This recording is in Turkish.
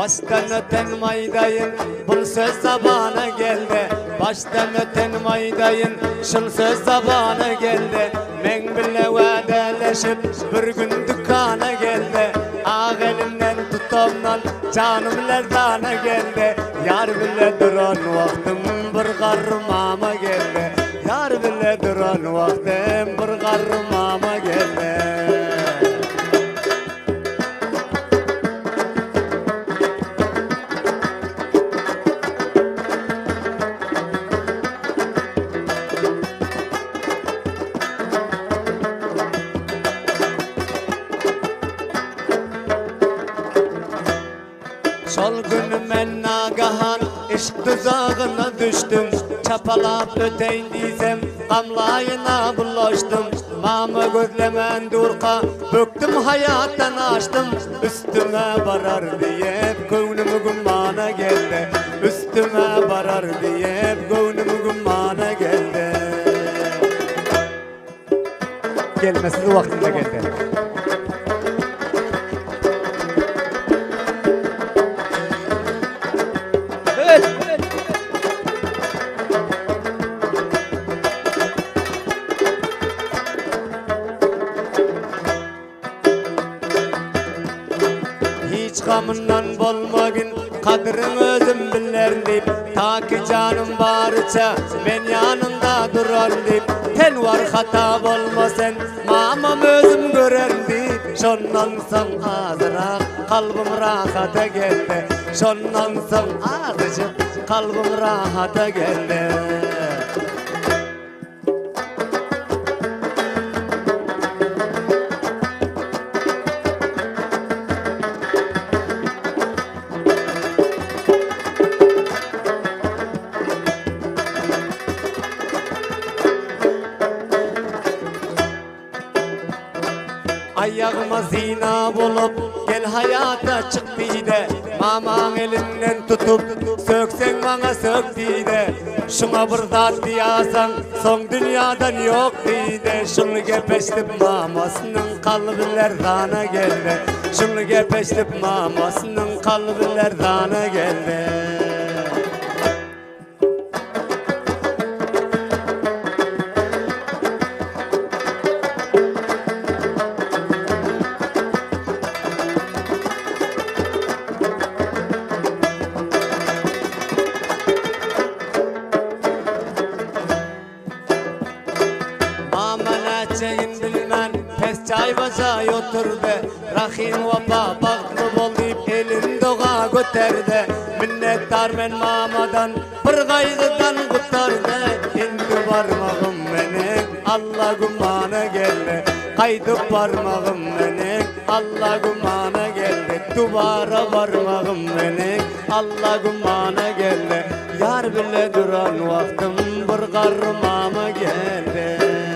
Baştan öten maydayın bu söz zabana geldi. Baştan öten maydayın şun söz zabana geldi. Men bile vadeleşip bir gün dükkana geldi. Ağ elimden tutamdan canım lerdana geldi. Yar bile duran vaktim bir garmama geldi. Yar bile duran vaktim bir garmama geldi. Sol günü men nagahan işk tuzağına düştüm. Çapalap öteyn diysem gamlayına bulaştım. Mama gözlemen durqa böktüm hayattan açtım. Üstüme barar diyep gönlüm gumana geldi. Üstüme barar diyep gönlüm gumana geldi. Gelmesi vaktinde geldi. Hiç gamından bolmagin kadrin özüm bilerim deyip, ta ki canım barıça men yanında durar deyip, ten var hata bolmasen mamam özüm görerim deyip, şondan soň azırak kalbim rahata geldi. Şondan soň azıcık kalbim rahata geldi. Ayağıma zina bulup gel hayata çık diyde. Maman elinden tutup söksen bana sök diyde. Şuna bir zat diyasan son dünyadan yok diyde. Şunu gepeştip mamasının kalbiler dana geldi. Şunu gepeştip mamasının kalbiler dana geldi. Çeyin bilmen pes çay başa oturdu. Rahim vapa baktı bol deyip elin doğa göterdi. Minnettar men mamadan bir gaygıdan kurtardı. Endi barmağım menin Allah gumana geldi. Kaydı parmağım menin Allah gumana geldi. Duvara barmağım menin Allah gumana geldi. Yar bile duran vaktim bir garmama geldi.